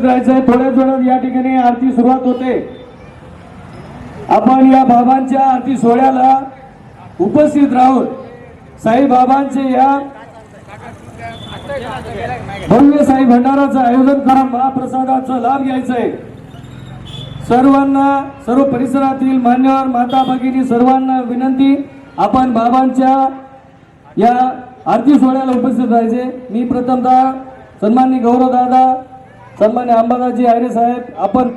उपस्थित राहायचंय। थोड्याच वेळात या ठिकाणी आरती सुरुवात होते। आपण या बाबांच्या आरती सोहळ्याला उपस्थित राहून साईबाबांचे या भव्य साई भंडाराचं आयोजन करून महाप्रसादाचा लाभ घ्यायचंय। सर्वांना, सर्व परिसरातील मान्यवर माता भगिनी सर्वांना विनंती, आपण बाबांच्या या आरती सोहळ्याला उपस्थित राहायचे। मी प्रथमतः सन्माननीय गौरव दादा, सन्मान्य अंबादाजी आयरे साहेब, आपण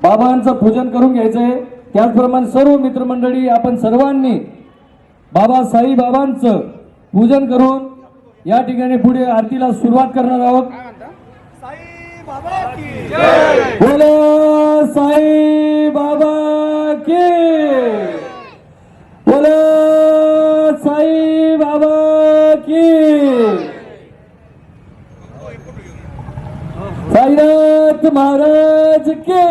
बाबांचं पूजन करून घ्यायचंय। त्याचप्रमाणे सर्व मित्रमंडळी आपण सर्वांनी बाबा साई बाबांचं पूजन करून या ठिकाणी पुढे आरतीला सुरुवात करणार आहोत। बोलो साई बाबा की, बोलो साई बाबा की, साईनाथ महाराज के।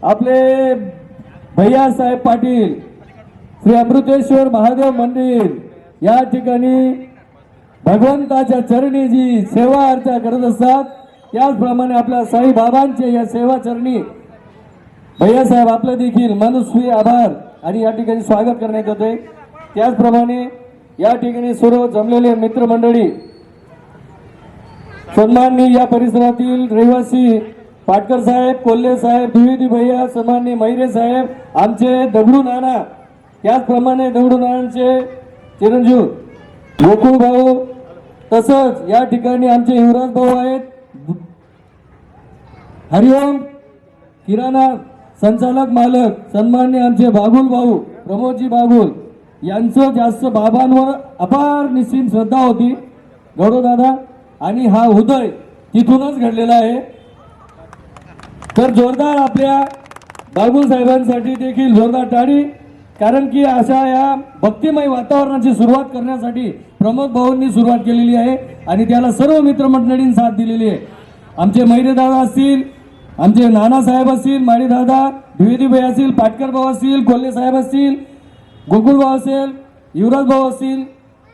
आपले भैया साहेब पाटील श्री अमृतेश्वर महादेव मंदिर या ठिकाणी भगवंताच्या चरणी जी सेवा अर्चा करत असतात, त्याचप्रमाणे आपल्या साई बाबांचे या सेवा चरणी भैया साहेब आपलं देखील मनस्वी आभार आणि या ठिकाणी स्वागत करण्यात येते। त्याचप्रमाणे या ठिकाणी सर्व जमलेले मित्रमंडळी, सन्माननीय या परिसरातील रहिवासी पाटकर साहेब, कोल्हे साहेब, द्विवेदी भैया, सन्माननीय मैरे साहेब, आमचे दगडू नाना, त्याचप्रमाणे दगडू नानांचे चिरंजीव गोकुळ भाऊ, तसंच या ठिकाणी आमचे युवराज भाऊ आहेत, हरिओम किराणा संचालक मालक सन्माननीय आमचे बागुल भाऊ प्रमोदजी बागुल, यांचं जास्त बाबांवर अपार निश्चित श्रद्धा होती गौरव दादा, आणि हा उदय तिथूनच घडलेला आहे। तर जोरदार आपल्या बागुल साहेबांसाठी देखील जोरदार टाळी, कारण की अशा या भक्तिमय वातावरणाची सुरुवात करण्यासाठी प्रमोद भाऊंनी सुरुवात केलेली आहे आणि त्याला सर्व मित्रमंडळींनी साथ दिलेली आहे। आमचे मैरे दादा असतील, आमचे नाना साहेब असतील, माळी दादा, द्विवेदी भाई असतील, पाटकर भाऊ असतील, कोल्हे साहेब असतील, गोकुळ भाऊ असेल, युवराज भाऊ असतील,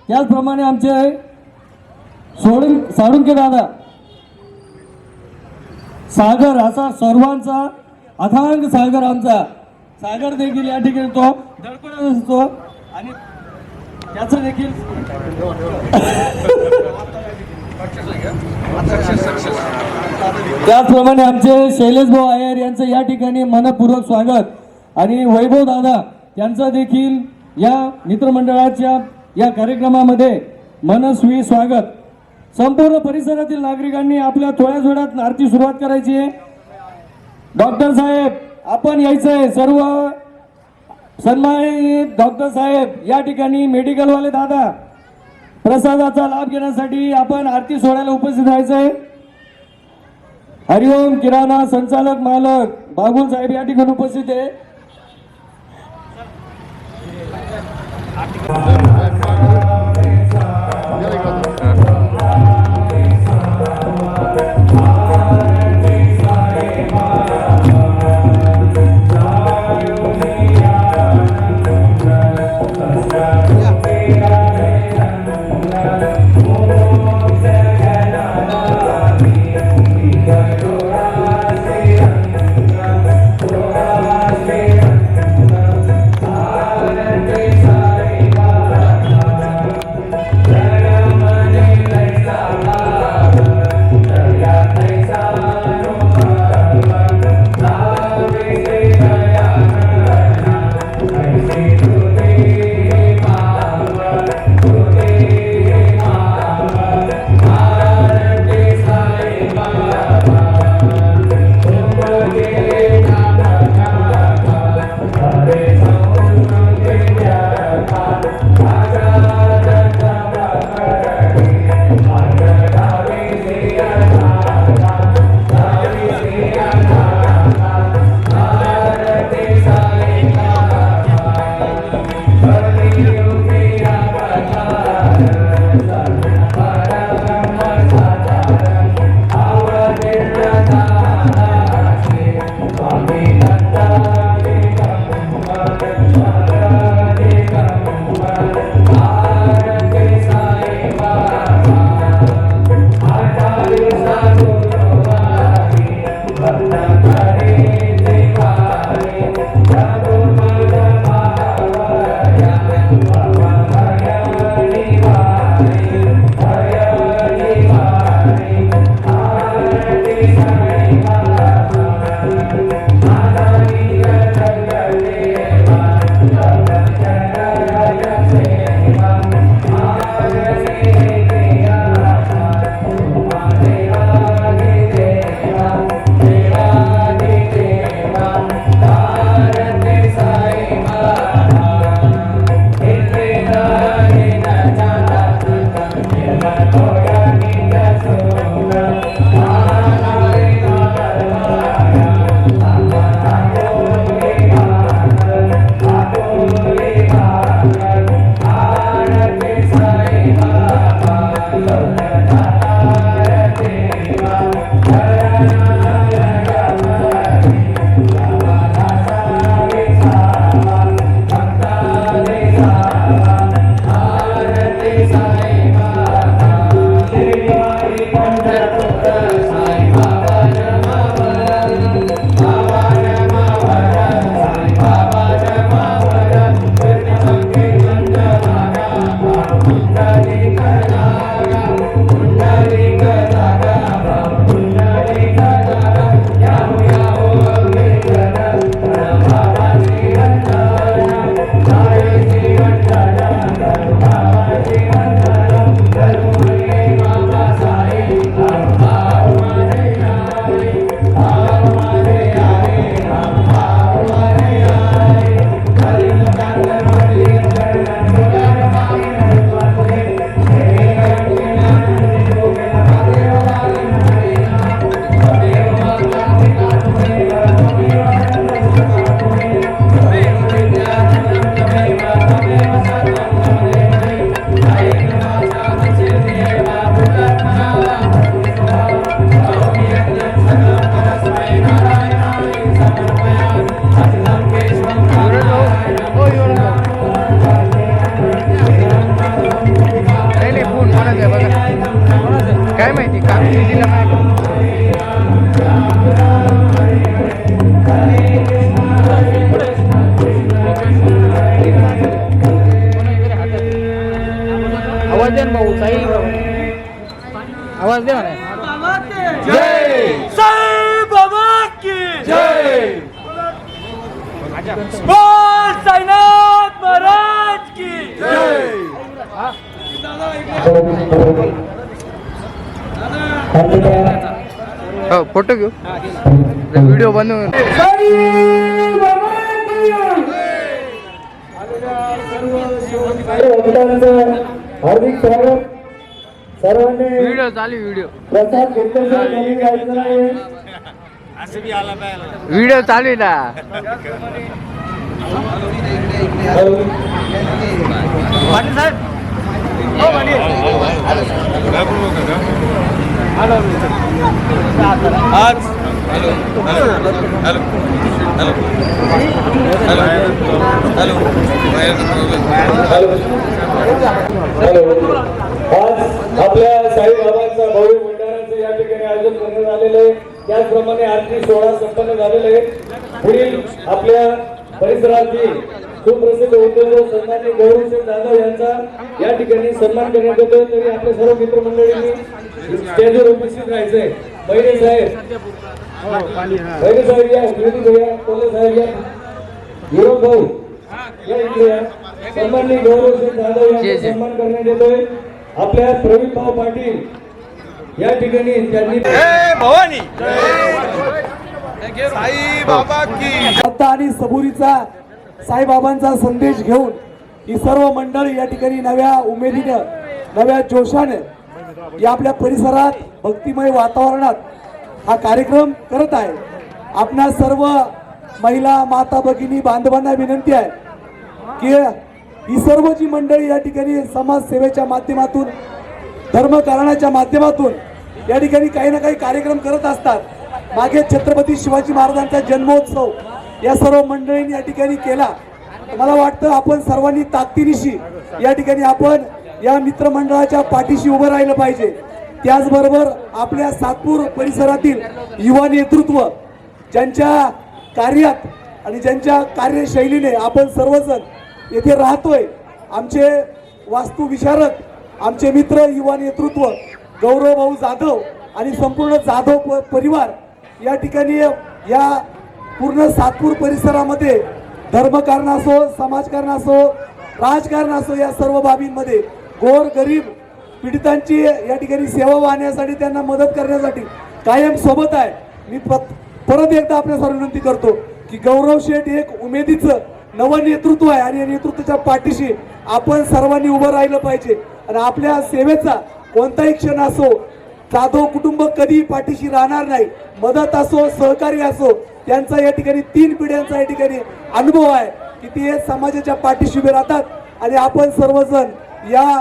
त्याचप्रमाणे आमचे साळुंके दादा, सागर, असा सर्वांचा अथांग सागर, आमचा सागर देखील या ठिकाणी तो धडपडत असतो आणि त्याचं देखील त्याचप्रमाणे आमचे शैलेश भाऊ आयर यांचं या ठिकाणी मनपूर्वक स्वागत आणि वैभव दादा यांचं देखील या मित्रमंडळाच्या या कार्यक्रमामध्ये मनस्वी स्वागत। संपूर्ण परिसरातील नागरिकांनी आपल्या थोड्याच वेळात आरती सुरुवात करायची आहे। डॉक्टर साहेब आपण यायचंय, सर्व सन्मानित डॉक्टर साहेब या ठिकाणी, मेडिकलवाले दादा, प्रसादाचा लाभ घेण्यासाठी आपण आरती सोहळ्याला उपस्थित राहायचंय। हरिओम किराणा संचालक मालक बागुल साहेब या ठिकाणी उपस्थित आहे। Bye. काय माहिती का दिला आवाज दे ना भाऊ साई आवाज दे ना जय साई बाबा की जय बोल साईनाथ महाराज की जय हो फोटो घेऊ व्हिडिओ बनवून हार्दिक स्वागत. सर्वांनी व्हिडिओ चालू व्हिडिओ प्रसाद घेतल्याशिवाय खाली जायचं नाही. व्हिडिओ चालू आहे ना पाटील साहेब हो पाटील आज आपल्या साईबाबांचा भव्य मंडळाचं या ठिकाणी आयोजन करण्यात आलेलं आहे. त्याचप्रमाणे आरती सोहळा संपन्न झालेला आहे. पुढील आपल्या परिसरातील सुप्रसिद्ध उद्योजक सन्माननीय गौरवसिंग जाधव यांचा या ठिकाणी सन्मान करण्यात येतोय. तरी आपल्या सर्व मित्रमंडळींनी स्टेजवर उपस्थित राहायचंय. बहिरे साहेब या विनोदी भैया कोल्हे साहेब या युरोप भाऊ या इकडे या. सन्माननीय गौरवसिंग जाधव यांचा सन्मान करण्यात येतोय. आपल्या प्रवीण भाऊ पाटील या ठिकाणी त्यांनी भवानी साई बाबा की श्रद्धा आणि सबुरीचा साईबाबांचा संदेश घेऊन ही सर्व मंडळी या ठिकाणी नव्या उमेदीनं नव्या जोशाने या आपल्या परिसरात भक्तिमय वातावरणात हा कार्यक्रम करत आहे. आपणा सर्व महिला माता भगिनी बांधवांना विनंती आहे की ही सर्व जी मंडळी या ठिकाणी समाजसेवेच्या माध्यमातून धर्मकारणाच्या माध्यमातून या ठिकाणी काही ना काही कार्यक्रम करत असतात. मागे छत्रपती शिवाजी महाराजांचा जन्मोत्सव या सर्व मंडळींनी या ठिकाणी केला. मला वाटतं आपण सर्वांनी ताकदीनिशी या ठिकाणी आपण या मित्रमंडळाच्या पाठीशी उभं राहिलं पाहिजे. त्याचबरोबर आपल्या सातपूर परिसरातील युवा नेतृत्व ज्यांच्या कार्यात आणि ज्यांच्या कार्यशैलीने आपण सर्वजण येथे राहतोय, आमचे वास्तुविशारद आमचे मित्र युवा नेतृत्व गौरव भाऊ जाधव आणि संपूर्ण जाधव परिवार या ठिकाणी या पूर्ण सातपूर परिसरामध्ये धर्मकारण असो समाजकारण असो राजकारण असो या सर्व बाबींमध्ये गोर गरीब पीडितांची या ठिकाणी सेवा वाहण्यासाठी त्यांना मदत करण्यासाठी कायम सोबत आहे. मी परत एकदा आपल्या विनंती करतो की गौरव शेठ एक उमेदीचं नवं नेतृत्व आहे आणि या नेतृत्वाच्या पाठीशी आपण सर्वांनी उभं राहिलं पाहिजे. आणि आपल्या सेवेचा कोणताही क्षण असो जाधव कुटुंब कधी पाठीशी राहणार नाही. मदत असो सहकार्य असो त्यांचा या ठिकाणी 3 पिढ्यांचा या ठिकाणी अनुभव आहे की ते समाजाच्या पाठीशी उभे राहतात. आणि आपण सर्वजण या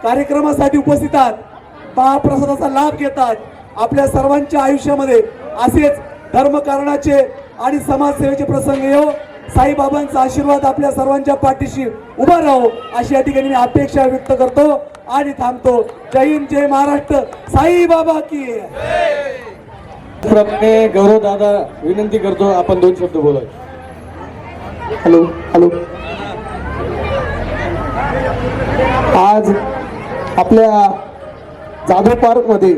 कार्यक्रमासाठी उपस्थित आहात, महाप्रसादाचा लाभ घेतात. आपल्या सर्वांच्या आयुष्यामध्ये असेच धर्मकारणाचे आणि समाजसेवेचे प्रसंग येऊ. साईबाबांचा आशीर्वाद आपल्या सर्वांच्या पाठीशी उभा राहो अशी या ठिकाणी मी अपेक्षा व्यक्त करतो आणि थांबतो. जय हिंद जय महाराष्ट्र. साई बाबा की प्रमाणे गौरव दादा विनंती करतो आपण 2 शब्द बोलाय. Hello hello. आज आपल्या जाधव पार्क मध्ये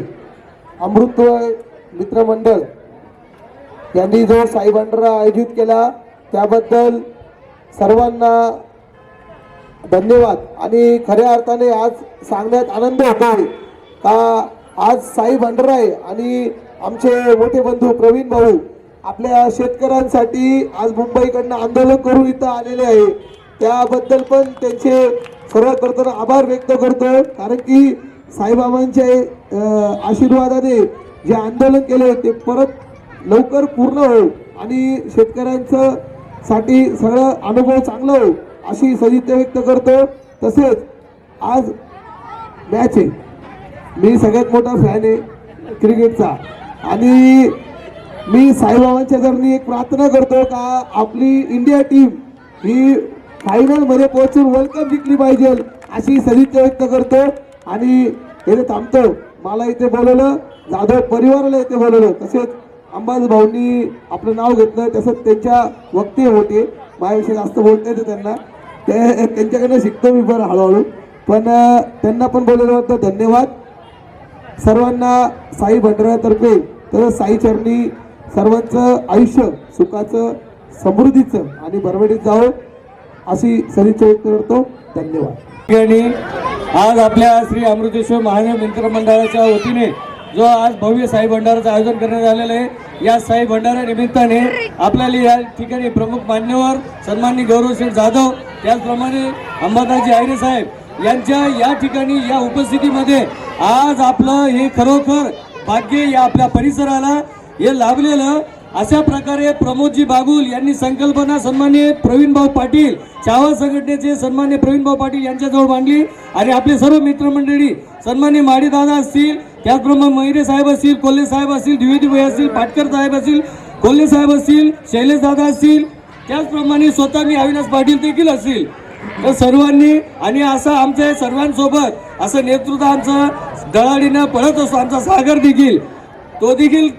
अमृतमय मित्रमंडळ यांनी जो साई भंडारा आयोजित केला त्याबद्दल सर्वांना धन्यवाद. आणि खऱ्या अर्थाने आज सांगण्यात आनंद होतोय का आज साई भंडारा आहे आणि आमचे मोठे बंधू प्रवीण भाऊ आपल्या शेतकऱ्यांसाठी आज मुंबईकडनं आंदोलन करून इथं आलेले आहे. त्याबद्दल पण त्यांचे सर्व करताना आभार व्यक्त करतो. कारण की साईबाबांचे आशीर्वादाने जे आंदोलन केले ते परत लवकर पूर्ण हो आणि शेतकऱ्यांचं साठी सगळं अनुभव चांगला हो अशी सदिच्छा व्यक्त करतो. तसेच आज मॅच आहे, मी सगळ्यात मोठा फॅन आहे क्रिकेटचा आणि मी साईबाबांच्या चरणी एक प्रार्थना करतो का आपली इंडिया टीम ही फायनल मध्ये पोहोचून वर्ल्ड कप जिंकली पाहिजे अशी सदिच्छा व्यक्त करतो आणि हे थांबतो. मला इथे बोलवलं, जाधव परिवाराला इथे बोलवलं. तसेच अंबाज भाऊंनी आपलं नाव घेतलं, तसंच त्यांच्या वक्ते होते. माझ्याविषयी जास्त बोलता येते त्यांना, ते त्यांच्याकडनं शिकतो मी बरं हळूहळू. पण त्यांना पण बोलवलं होतं. धन्यवाद सर्वांना. साई भंडाऱ्यातर्फे तर साई चरणी सर्वांचं आयुष्य सुखाचं, समृद्धीचं आणि भरभराटीत जावं अशी सदिच्छा व्यक्त करतो. धन्यवाद. आणि आज आपल्या श्री अमृतेश्वर महादेव मित्रमंडळाच्या वतीने जो आज भव्य साई भंडाराचं आयोजन करण्यात आलेलं आहे, या साई भंडारा निमित्ताने आपल्याला या ठिकाणी प्रमुख मान्यवर सन्माननीय गौरवशेठ जाधव, त्याचप्रमाणे अंबादासजी आयरे साहेब यांच्या या ठिकाणी या उपस्थितीमध्ये आज आपलं हे खरोखर भाग्य या आपल्या परिसराला हे लाभलेलं. अशा प्रकारे प्रमोदजी बागुल यांनी संकल्पना सन्माननीय प्रवीण भाऊ पाटील, चावा संघटनेचे सन्माननीय प्रवीण भाऊ पाटील यांच्याजवळ मांडली आणि आपले सर्व मित्रमंडळी सन्माननीय माडी दादा असतील, त्याचप्रमाणे महिरे साहेब असतील, कोल्हे साहेब असतील, द्विवेदी भाई असतील, पाटकर साहेब असतील, कोल्हे साहेब असतील, शैलेश दादा असतील, त्याचप्रमाणे स्वतः मी अविनाश पाटील देखील असतील. तर सर्वांनी आणि असं आमच्या सर्वांसोबत असं नेतृत्व आमचं दळाडीनं पळत असतो. आमचा सागर देखील, तो देखील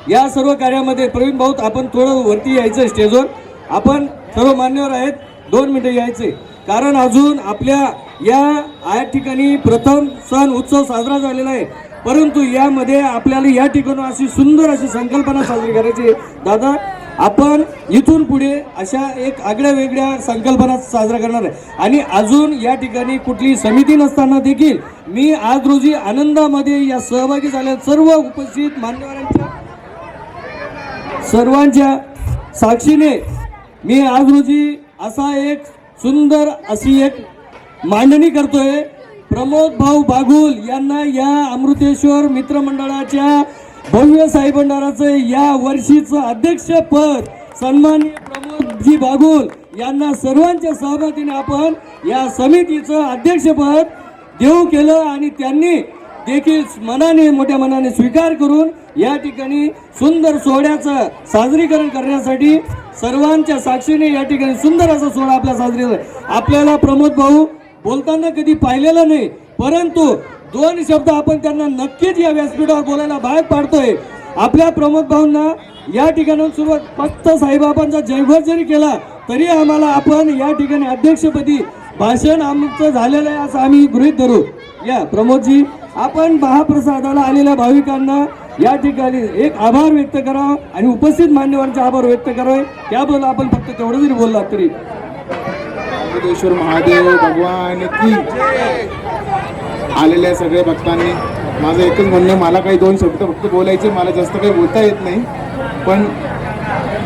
या सर्व कार्यामध्ये. प्रवीण भाऊ आपण थोडं वरती यायचं स्टेजवर, आपण सर्व मान्यवर आहेत, 2 मिनिटं यायचे, कारण अजून आपल्या या ठिकाणी प्रथम सण उत्सव साजरा झालेला आहे. परंतु यामध्ये आपल्याला या ठिकाणी अशी सुंदर अशी संकल्पना साजरी करायची. दादा आपण इथून पुढे अशा एक आगळ्या वेगळ्या संकल्पना साजरा करणार आहे. आणि अजून या ठिकाणी कुठली समिती नसताना देखील मी आज रोजी आनंदामध्ये या सहभागी झालेल्या सर्व उपस्थित मान्यवरांच्या सर्वांच्या साक्षीने मी आज रोजी असा एक सुंदर अशी एक मांडणी करतोय. प्रमोद भाऊ बागुल यांना या अमृतेश्वर मित्रमंडळाच्या भव्य साई भंडाराचं या वर्षीचं अध्यक्षपद सन्माननीय प्रमोदजी बागुल यांना सर्वांच्या सहमतीने आपण या समितीचं अध्यक्षपद देऊ केलं आणि त्यांनी देखील मनाने मोठ्या मनाने स्वीकार करून या ठिकाणी सुंदर सोहळ्याचं साजरीकरण करण्यासाठी सर्वांच्या साक्षीने या ठिकाणी सुंदर असा सोहळा आपला साजरी झाला. आपल्याला प्रमोद भाऊ बोलताना कधी पाहिलेलं नाही, परंतु 2 शब्द आपण त्यांना नक्कीच या व्यासपीठावर बोलायला भाग पाडतोय. आपल्या प्रमोद भाऊंना या ठिकाणी सुरुवात फक्त साईबाबांचा जयघोष जरी केला तरी आम्हाला आपण या ठिकाणी अध्यक्षपदी भाषण आमचं झालेलं आहे असं आम्ही गृहीत धरू. या प्रमोदजी आपण महाप्रसादाला आलेल्या भाविकांना या ठिकाणी एक आभार व्यक्त करावा आणि उपस्थित मान्यवरांचे आभार व्यक्त करावे. त्याबद्दल आपण फक्त तेवढं जरी बोलला तरी. अमृतेश्वर महादेव भगवान की आलेल्या सगळ्या भक्तांनी माझं एकच म्हणणं, मला काही 2 शब्द फक्त बोलायचे, मला जास्त काही बोलता येत नाही. पण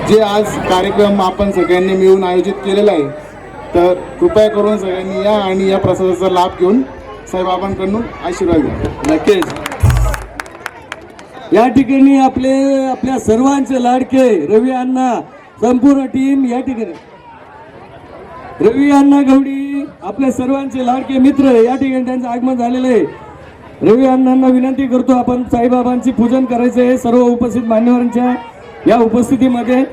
जे आज कार्यक्रम आपण सगळ्यांनी मिळून आयोजित केलेला आहे, तर कृपया करून सगळ्यांनी या आणि या प्रसादाचा लाभ घेऊन साईबाबांकडून आशीर्वाद घ्या. नक्कीच या ठिकाणी आपल्या सर्वांचे लाडके रवी अण्णा, संपूर्ण टीम या ठिकाणी, रवी अण्णा गवडी आपल्या सर्वांचे लाडके मित्र या ठिकाणी त्यांचं आगमन झालेलं आहे. रवी अण्णांना विनंती करतो आपण साईबाबांची पूजन करायचं आहे सर्व उपस्थित मान्यवरांच्या या उपस्थितीमध्ये.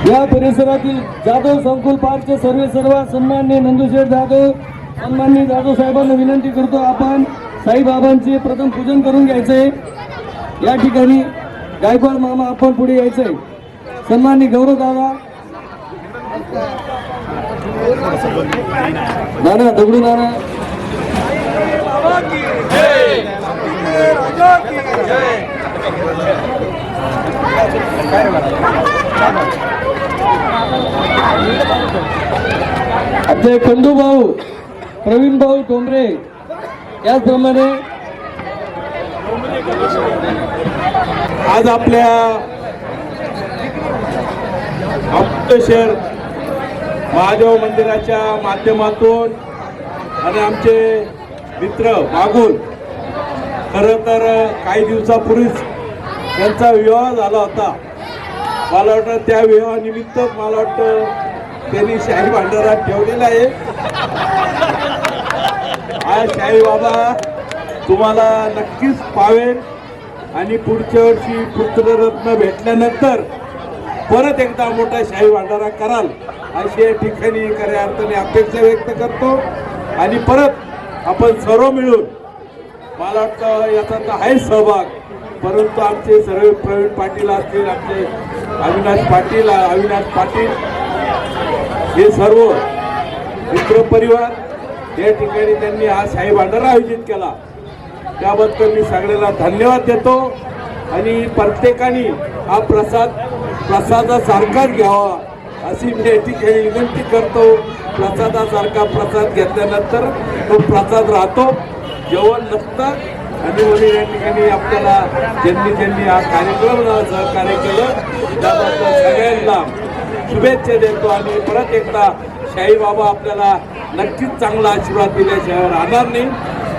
या परिसरातील जाधव संकुल पार्कचे सर्व सन्माननीय नंदुशेठ जाधव, सन्माननीय जाधव साहेबांना विनंती करतो आपण साईबाबांचे प्रथम पूजन करून घ्यायचंय. या ठिकाणी गायकवाड मामा आपण पुढे यायचंय. सन्माननीय गौरव दादा, नाना दगडू नाना, आपले खंडू भाऊ, प्रवीण भाऊ टोंबरे, त्याचप्रमाणे आज आपल्या अमृतेश्वर महादेव मंदिराच्या माध्यमातून आणि आमचे मित्र बागुल, खरं तर काही दिवसापूर्वीच त्यांचा विवाह झाला होता. मला वाटतं त्या विवाहानिमित्त मला वाटतं त्यांनी शाही भांडारा ठेवलेला आहे. आज शाही बाबा तुम्हाला नक्कीच पावेल आणि पुढच्या वर्षी पुत्ररत्न भेटल्यानंतर परत एकदा मोठा शाही भंडारा कराल अशी या ठिकाणी खऱ्या अर्थाने अपेक्षा व्यक्त करतो. आणि परत आपण सर्व मिळून, मला वाटतं याचा तर आहे सहभाग, परंतु आमचे सर्व प्रवीण पाटील असतील, आमचे अविनाश पाटील हे सर्व मित्रपरिवार या ठिकाणी त्यांनी हा शाही भंडारा आयोजित केला, त्याबद्दल मी सगळ्यांना धन्यवाद देतो. आणि प्रत्येकाने हा प्रसादासारखाच घ्यावा अशी मी या ठिकाणी विनंती करतो. प्रसादासारखा प्रसाद घेतल्यानंतर तो प्रसाद राहतो, जेवण नसतं. आणि म्हणून या ठिकाणी आपल्याला ज्यांनी हा कार्यक्रम सहकार्य केलं त्याबद्दल सगळ्यांना शुभेच्छा देतो. आणि परत एकदा शाही बाबा आपल्याला नक्कीच चांगला आशीर्वाद दिल्याशिवाय राहणार नाही,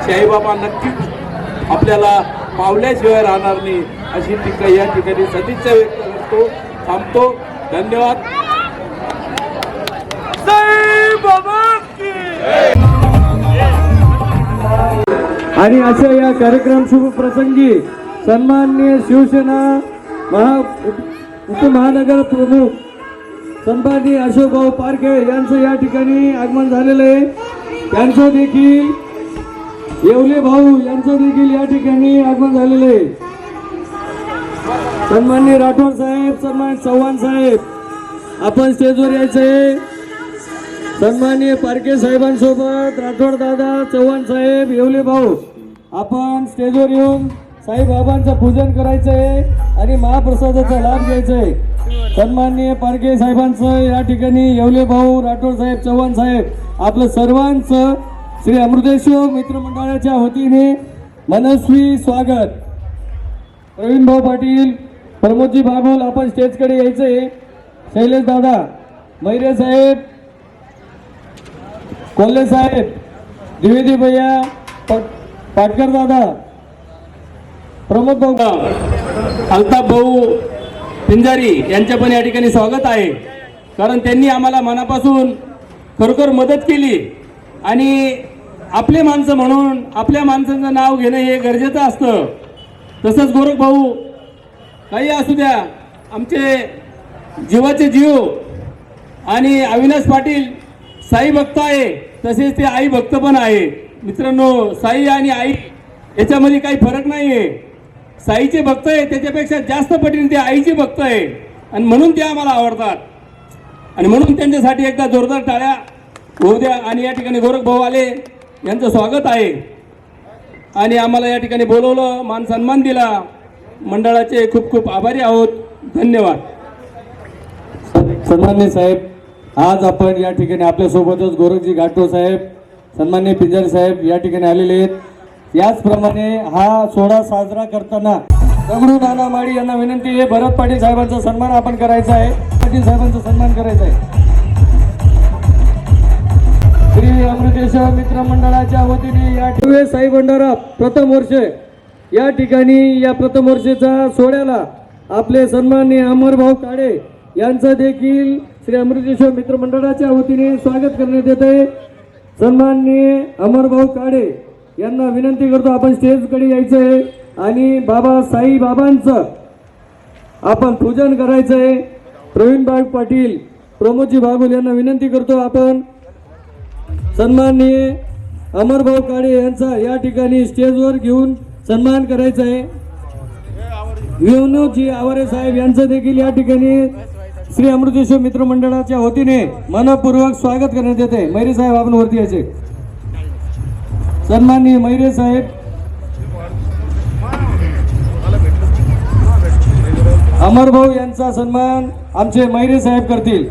शाही बाबा नक्कीच आपल्याला पावल्याशिवाय राहणार नाही अशी टीका या ठिकाणी सदिच्छा व्यक्त करतो. थांबतो. धन्यवाद. आणि अशा या कार्यक्रम शुभ प्रसंगी सन्माननीय शिवसेना उपमहानगर प्रमुख सन्माननीय अशोकभाऊ पारखे यांचं या ठिकाणी आगमन झालेलं आहे. त्यांचं देखील येवले भाऊ यांचं देखील या ठिकाणी आगमन झालेलं आहे. सन्माननीय राठोड साहेब, सन्माननीय चव्हाण साहेब, आपण स्टेजवर यायचंय. सन्माननीय पारखे साहेबांसोबत राठोड दादा, चव्हाण साहेब, येवले भाऊ, आपण स्टेजवर येऊन साईबाबांचं पूजन करायचंय आणि महाप्रसादाचा लाभ घ्यायचाय. सन्माननीय पारखे साहेबांचं या ठिकाणी येवले भाऊ, राठोड साहेब, चव्हाण साहेब आपलं सर्वांचं श्री अमृतेश्वर मित्रमंडळाच्या वतीने मनस्वी स्वागत. प्रवीण भाऊ पाटील, प्रमोदजी बागोल, आपण स्टेजकडे यायचंय. शैलेश दादा, मैरे साहेब, कोल्हे साहेब, द्विवेदी भैया, पाटकर दादा, प्रमोद भाऊ, अल्ताफ भाऊ पिंजारी यांच्या पण या ठिकाणी स्वागत आहे. कारण त्यांनी आम्हाला मनापासून खरोखर मदत केली आणि आपले माणसं म्हणून आपल्या माणसांचं नाव घेणं हे गरजेचं असतं. तसंच गोरख भाऊ, काही असू द्या, आमचे जीवाचे जीव. आणि अविनाश पाटील साई भक्त आहे, तसेच ते आई भक्त पण आहे. मित्रांनो, साई आणि आई याच्यामध्ये काही फरक नाही आहे. साईचे भक्त आहे त्याच्यापेक्षा जास्त पटीने ते आईचे भक्त आहे आणि म्हणून ते आम्हाला आवडतात. आणि म्हणून त्यांच्यासाठी एकदा जोरदार टाळ्या होऊ द्या. आणि या ठिकाणी गोरख भाऊ आले, यांचं स्वागत आहे आणि आम्हाला या ठिकाणी बोलवलं, मान सन्मान दिला. मंडळाचे खूप खूप आभारी आहोत. धन्यवाद. सन्माननीय साहेब, आज आपण या ठिकाणी आपल्यासोबतच गोरखजी घाटो साहेब, सन्माननीय पिंजारी साहेब या ठिकाणी आलेले आहेत. याचप्रमाणे हा सोहळा साजरा करताना दगडू नाना माळी यांना विनंती आहे, भरत पाटील साहेबांचा सन्मान आपण करायचा आहे. पाटील साहेबांचा सन्मान करायचा आहे. श्री अमृतेश्वर मित्र मंडळाच्या वतीने या ठिकाणी साई भंडारा प्रथम वर्ष या ठिकाणी या प्रथम वर्षाच्या सोहळ्याला आपले सन्माननीय अमरभाऊ काळे यांचं देखील श्री अमृतेश्वर मित्र मंडळाच्या वतीने स्वागत करण्यात येत आहे. सन्माननीय अमरभाऊ काळे यांना विनंती करतो, आपण स्टेजकडे यायचं आहे आणि बाबा साई बाबांचं आपण पूजन करायचं आहे. प्रवीण पाटील, प्रमोदजी बागुल यांना विनंती करतो, आपण सन्माननीय अमरभाऊ काळे यांचा या ठिकाणी स्टेजवर घेऊन सन्मान करायचा आहे. विनोदजी आवारे साहेब यांचं देखील या ठिकाणी श्री अमृतेश्वर मित्र मंडळाच्या वतीने मनपूर्वक स्वागत करण्यात येते. मैरे साहेब, आपण वरती यायचे. सन्माननीय मैरे साहेब, अमरभाऊ यांचा सन्मान आमचे मैरे साहेब करतील.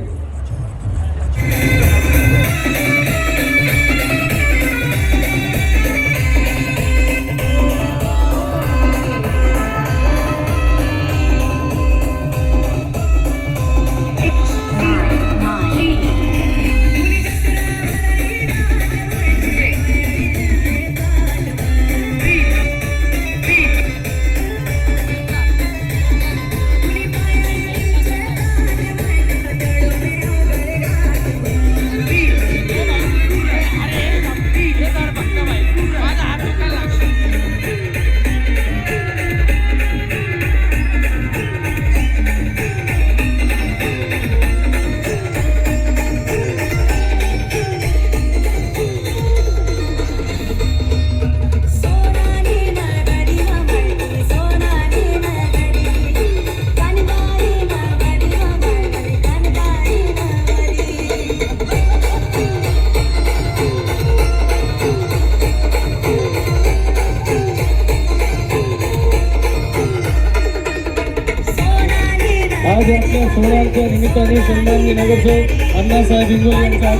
या सोहळ्याच्या निमित्ताने सन्माननीय नगरसेवक अण्णासाहेब इंगोले यांचा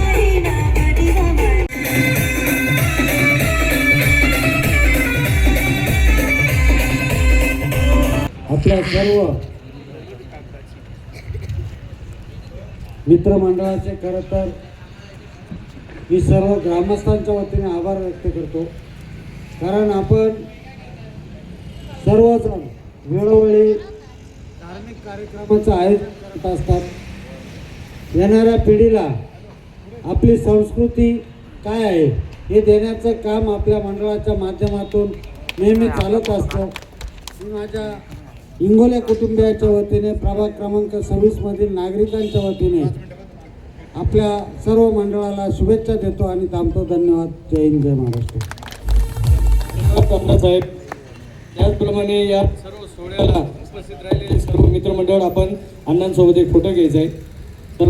आपल्या सर्व मित्रमंडळाचे खरं तर मी सर्व ग्रामस्थांच्या वतीने आभार व्यक्त करतो, कारण आपण सर्वजण वेळोवेळी धार्मिक कार्यक्रमाचं आयोजन करत असतात. येणाऱ्या पिढीला आपली संस्कृती काय आहे हे देण्याचं काम आपल्या मंडळाच्या माध्यमातून नेहमी चालत असतं. मी माझ्या इंगोले कुटुंबियाच्या वतीने प्रभाग क्रमांक 26 मधील नागरिकांच्या वतीने आपल्या सर्व मंडळाला शुभेच्छा देतो आणि थांबतो. धन्यवाद. जय हिंद, जय महाराष्ट्र. साहेब, त्याचप्रमाणे या सर्व सोहळ्याला उपस्थित राहिलेले सर्व मित्रमंडळ आपण अण्णांसोबत एक फोटो घ्यायचा आहे. तर